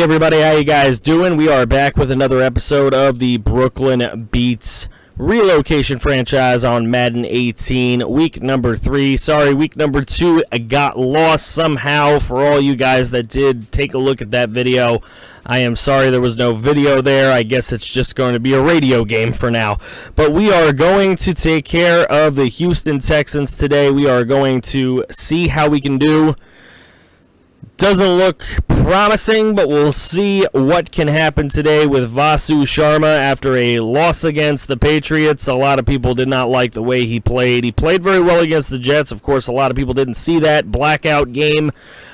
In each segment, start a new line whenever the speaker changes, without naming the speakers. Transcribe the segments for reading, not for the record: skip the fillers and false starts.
everybody, how you guys doing? We are back with another episode of the Brookyln Beats relocation franchise on Madden 18, week number 3. Sorry, week number 2 got lost somehow. For all you guys that did take a look at that video, I am sorry there was no video there. I guess it's just going to be a radio game for now. But we are going to take care of the Houston Texans today. We are going to see how we can do. Doesn't look promising, but we'll see what can happen today with Vasu Sharma after a loss against the Patriots. A lot of people did not like the way he played. He played very well against the Jets. Of course, a lot of people didn't see that blackout game.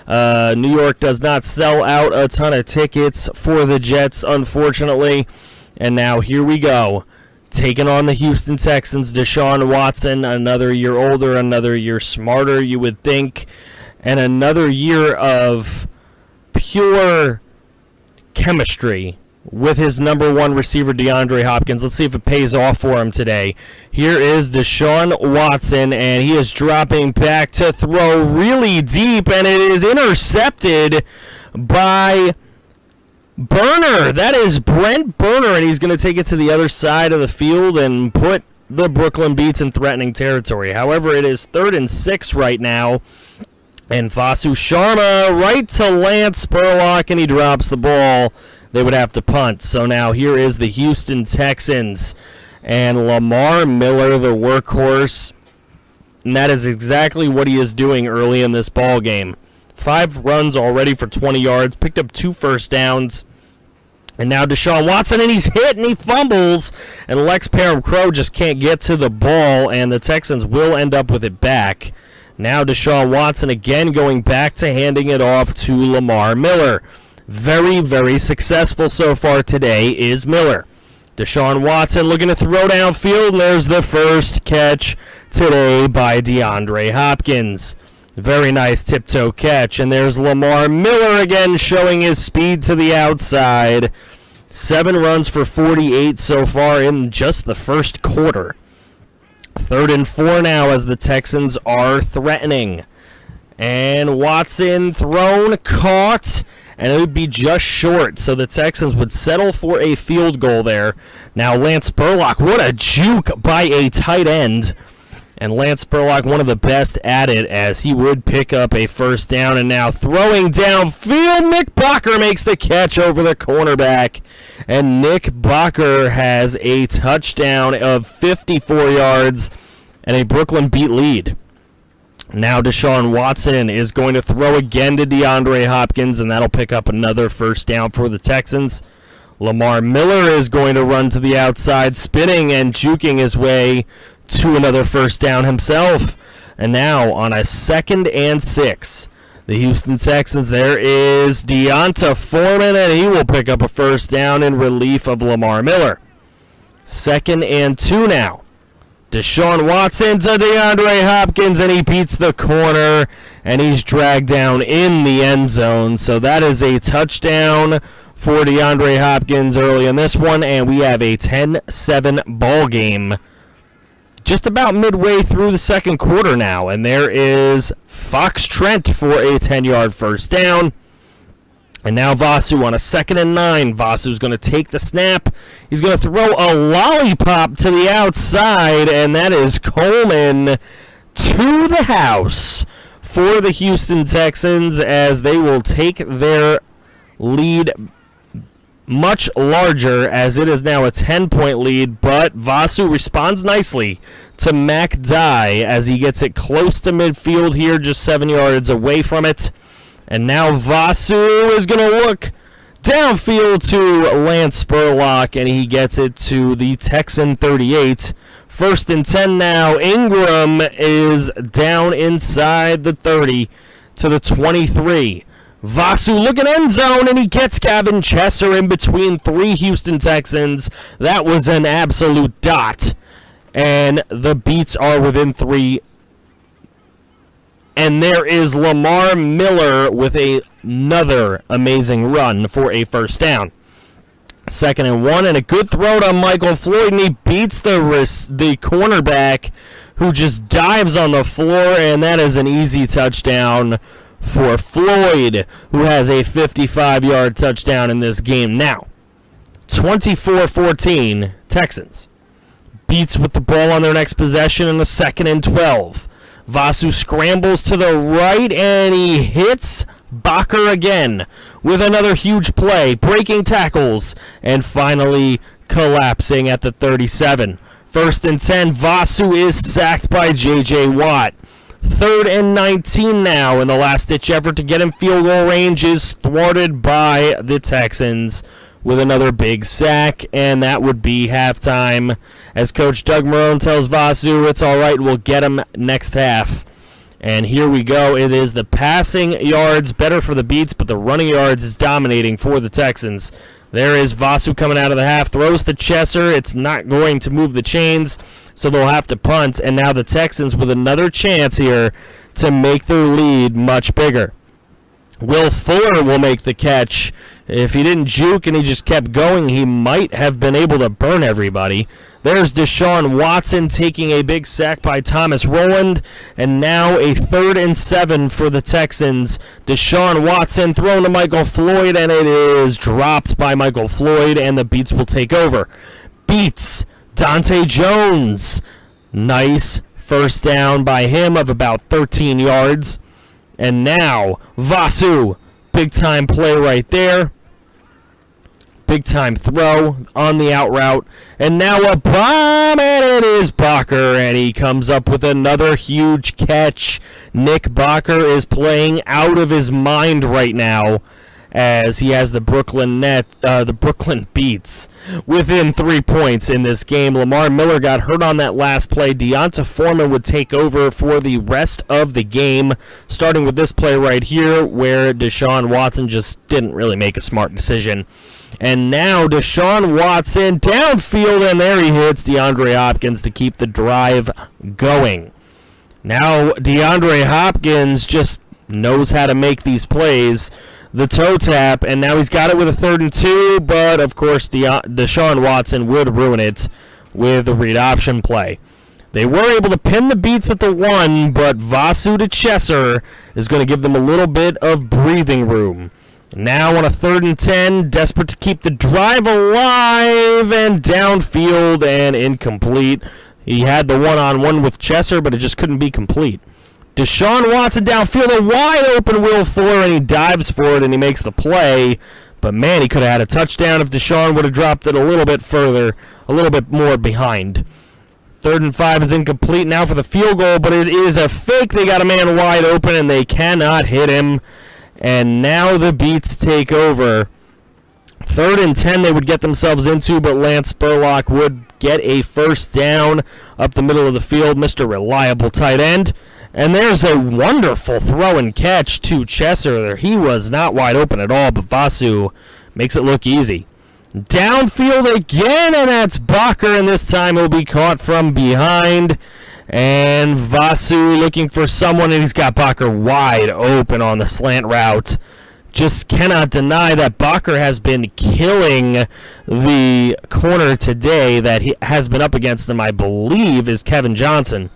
New York does not sell out a ton of tickets for the Jets, unfortunately. And now here we go. Taking on the Houston Texans, Deshaun Watson, another year older, another year smarter, you would think. And another year of pure chemistry with his number one receiver, DeAndre Hopkins. Let's see if it pays off for him today. Here is Deshaun Watson, and he is dropping back to throw really deep, and it is intercepted by Burner. That is Brent Burner, and he's going to take it to the other side of the field and put the Brookyln Beats in threatening territory. However, it is 3rd and 6 right now. And Vasu Sharma right to Lance Spurlock, and he drops the ball. They would have to punt. So now here is the Houston Texans. And Lamar Miller, the workhorse. And that is exactly what he is doing early in this ball game. 5 runs already for 20 yards. Picked up 2 first downs. And now Deshaun Watson, and he's hit, and he fumbles. And Lex Perham-Crow just can't get to the ball, and the Texans will end up with it back. Now Deshaun Watson again going back to handing it off to Lamar Miller. Very, very successful so far today is Miller. Deshaun Watson looking to throw downfield, and there's the first catch today by DeAndre Hopkins. Very nice tiptoe catch, and there's Lamar Miller again showing his speed to the outside. 7 runs for 48 so far in just the first quarter. 3rd and 4 now as the Texans are threatening. And Watson thrown, caught, and it would be just short. So the Texans would settle for a field goal there. Now Lance Spurlock, what a juke by a tight end. And Lance Spurlock, one of the best at it, as he would pick up a first down. And now throwing downfield, Nick Bacher makes the catch over the cornerback. And Nick Bacher has a touchdown of 54 yards and a Brookyln Beat lead. Now Deshaun Watson is going to throw again to DeAndre Hopkins, and that'll pick up another first down for the Texans. Lamar Miller is going to run to the outside, spinning and juking his way to another first down himself. And now on a 2nd and 6, the Houston Texans, there is Deonta Foreman, and he will pick up a first down in relief of Lamar Miller. 2nd and 2 now. Deshaun Watson to DeAndre Hopkins, and he beats the corner, and he's dragged down in the end zone. So that is a touchdown for DeAndre Hopkins early in this one, and we have a 10-7 ball game. Just about midway through the second quarter now, and there is Fox Trent for a 10-yard first down. And now Vasu on a 2nd and 9. Vasu's going to take the snap. He's going to throw a lollipop to the outside, and that is Coleman to the house for the Houston Texans, as they will take their lead much larger, as it is now a 10-point lead, but Vasu responds nicely to Mac Dye as he gets it close to midfield here, just 7 yards away from it. And now Vasu is going to look downfield to Lance Spurlock, and he gets it to the Texan 38. 1st and 10 now. Ingram is down inside the 30 to the 23. Vasu looking end zone, and he gets Gavin Chesser in between 3 Houston Texans. That was an absolute dot. And the Beats are within 3. And there is Lamar Miller with another amazing run for a first down. 2nd and 1, and a good throw to Michael Floyd, and he beats the cornerback, who just dives on the floor, and that is an easy touchdown for Floyd, who has a 55-yard touchdown in this game. Now, 24-14, Texans. Beats with the ball on their next possession in the 2nd and 12. Vasu scrambles to the right, and he hits BACHER again with another huge play, breaking tackles, and finally collapsing at the 37. 1st and 10, Vasu is sacked by J.J. Watt. 3rd and 19 now, and the last-ditch effort to get in field goal range is thwarted by the Texans with another big sack, and that would be halftime. As Coach Doug Marrone tells Vasu, it's all right, we'll get him next half. And here we go. It is the passing yards better for the Beats, but the running yards is dominating for the Texans. There is Vasu coming out of the half, throws to Chesser. It's not going to move the chains, so they'll have to punt. And now the Texans with another chance here to make their lead much bigger. Will Fuller will make the catch. If he didn't juke and he just kept going, he might have been able to burn everybody. There's Deshaun Watson taking a big sack by Thomas Rowland, and now a 3rd and 7 for the Texans. Deshaun Watson thrown to Michael Floyd, and it is dropped by Michael Floyd, and the Beats will take over. Beats, Dante Jones. Nice first down by him of about 13 yards. And now, Vasu, big-time play right there. Big-time throw on the out route. And now a bomb, and it is BACHER, and he comes up with another huge catch. Nick BACHER is playing out of his mind right now as he has the Brookyln Beats within 3 points in this game. Lamar Miller got hurt on that last play. Deonta Foreman would take over for the rest of the game, starting with this play right here where Deshaun Watson just didn't really make a smart decision. And now Deshaun Watson downfield, and there he hits DeAndre Hopkins to keep the drive going. Now DeAndre Hopkins just knows how to make these plays. The toe tap, and now he's got it with a 3rd and 2, but of course Deshaun Watson would ruin it with a read option play. They were able to pin the Beats at the 1, but Vasu to Chesser is going to give them a little bit of breathing room. Now on a 3rd and 10, desperate to keep the drive alive, and downfield and incomplete. He had the one-on-one with Chesser, but it just couldn't be complete. Deshaun Watson downfield, a wide open Will Fuller, and he dives for it, and he makes the play. But, man, he could have had a touchdown if Deshaun would have dropped it a little bit further, a little bit more behind. 3rd and 5 is incomplete now for the field goal, but it is a fake. They got a man wide open, and they cannot hit him. And now the Beats take over. 3rd and 10 they would get themselves into, but Lance Spurlock would get a first down up the middle of the field, Mr. Reliable tight end. And there's a wonderful throw and catch to Chesser. He was not wide open at all, but Vasu makes it look easy. Downfield again, and that's BACHER, and this time he'll be caught from behind. And Vasu looking for someone, and he's got BACHER wide open on the slant route. Just cannot deny that BACHER has been killing the corner today that he has been up against him, I believe, is Kevin Johnson.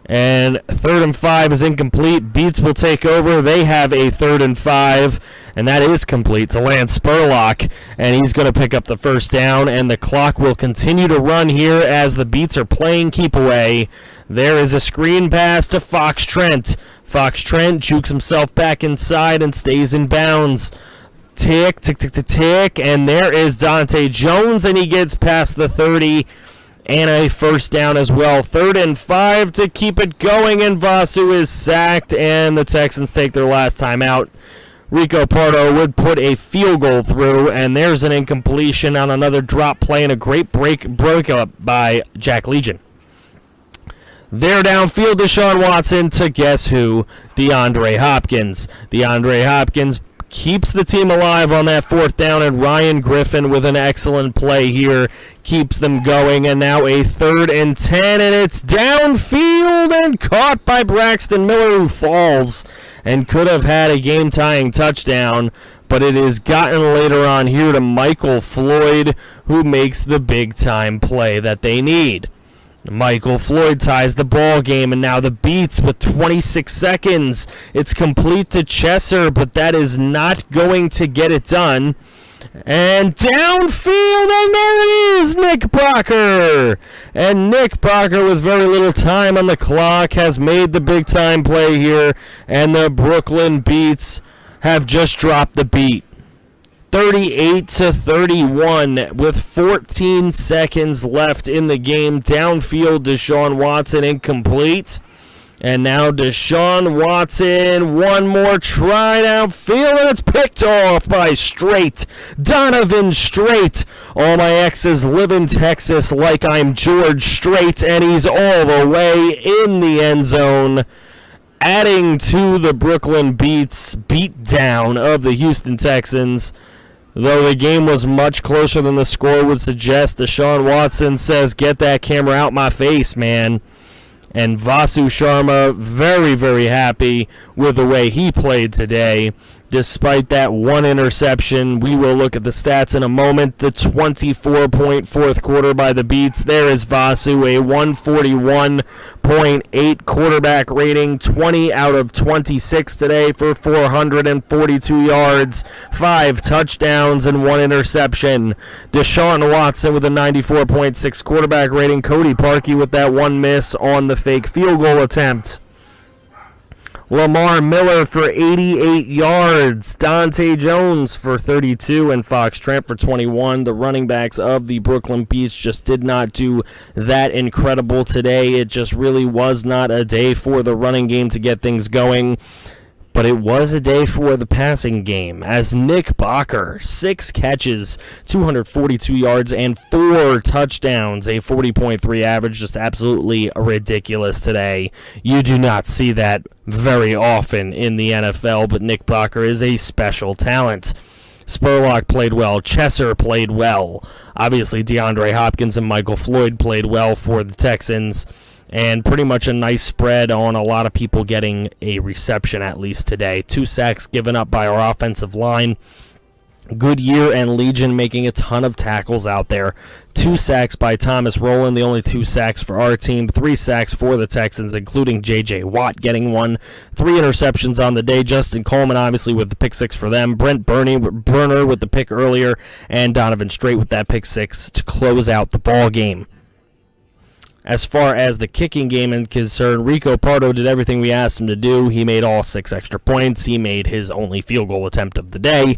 And 3rd and 5 is incomplete. Beats will take over. They have a 3rd and 5, and that is complete to Lance Spurlock, and he's going to pick up the first down, and the clock will continue to run here as the Beats are playing keep away. There is a screen pass to Fox Trent. Fox Trent jukes himself back inside and stays in bounds. Tick, tick, tick, tick, tick, and there is Dante Jones, and he gets past the 30. And a first down as well. 3rd and 5 to keep it going, and Vasu is sacked, and the Texans take their last time out. Rico Pardo would put a field goal through, and there's an incompletion on another drop play and a great break up by Jack Legion. There downfield, Deshaun Watson to guess who? DeAndre Hopkins. DeAndre Hopkins keeps the team alive on that 4th down, and Ryan Griffin with an excellent play here keeps them going. And now a 3rd and 10, and it's downfield and caught by Braxton Miller, who falls and could have had a game-tying touchdown, but it is gotten later on here to Michael Floyd, who makes the big-time play that they need. Michael Floyd ties the ball game, and now the Beats with 26 seconds. It's complete to Chesser, but that is not going to get it done. And downfield, and there it is, Nick Bacher. And Nick Bacher, with very little time on the clock, has made the big-time play here, and the Brookyln Beats have just dropped the beat. 38-31 with 14 seconds left in the game. Downfield, Deshaun Watson incomplete. And now Deshaun Watson, one more try downfield, and it's picked off by Straight. Donovan Straight. All my exes live in Texas like I'm George Strait, and he's all the way in the end zone, adding to the Brookyln Beats beatdown of the Houston Texans. Though the game was much closer than the score would suggest, Deshaun Watson says, "Get that camera out my face, man." And Vasu Sharma, very, very happy with the way he played today. Despite that one interception, we will look at the stats in a moment. The 24-point fourth quarter by the Beats. There is Vasu, a 141.8 quarterback rating, 20 out of 26 today for 442 yards, 5 touchdowns, and 1 interception. Deshaun Watson with a 94.6 quarterback rating. Cody Parkey with that 1 miss on the fake field goal attempt. Lamar Miller for 88 yards. Dante Jones for 32 and Fox Trent for 21. The running backs of the Brookyln Beats just did not do that incredible today. It just really was not a day for the running game to get things going. But it was a day for the passing game, as Nick Bacher, 6 catches, 242 yards, and 4 touchdowns, a 40.3 average, just absolutely ridiculous today. You do not see that very often in the NFL, but Nick Bacher is a special talent. Spurlock played well. Chesser played well. Obviously, DeAndre Hopkins and Michael Floyd played well for the Texans. And pretty much a nice spread on a lot of people getting a reception at least today. 2 sacks given up by our offensive line. Goodyear and Legion making a ton of tackles out there. 2 sacks by Thomas Rowland, the only 2 sacks for our team. 3 sacks for the Texans, including J.J. Watt getting 1. 3 interceptions on the day. Justin Coleman, obviously, with the pick 6 for them. Brent Burner with the pick earlier. And Donovan Straight with that pick 6 to close out the ball game. As far as the kicking game is concerned, Rico Pardo did everything we asked him to do. He made all 6 extra points. He made his only field goal attempt of the day.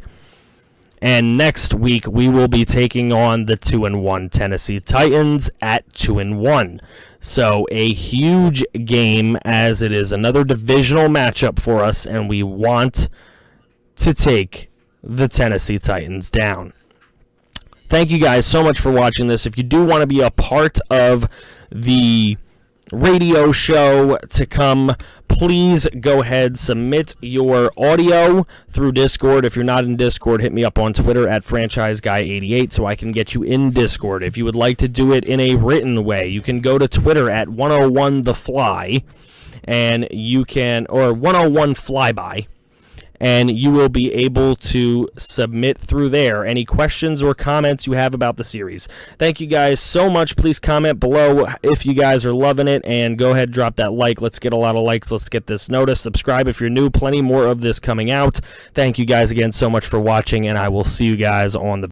And next week, we will be taking on the 2-1 Tennessee Titans at 2-1. So a huge game, as it is another divisional matchup for us, and we want to take the Tennessee Titans down. Thank you guys so much for watching this. If you do want to be a part of the radio show to come, please go ahead, submit your audio through Discord. If you're not in Discord, hit me up on Twitter at FranchiseGuy88 so I can get you in Discord. If you would like to do it in a written way, you can go to Twitter at 101thefly, and you can, or 101flyby, and you will be able to submit through there any questions or comments you have about the series. Thank you guys so much. Please comment below if you guys are loving it, and go ahead, drop that like. Let's get a lot of likes. Let's get this noticed. Subscribe if you're new. Plenty more of this coming out. Thank you guys again so much for watching, and I will see you guys on the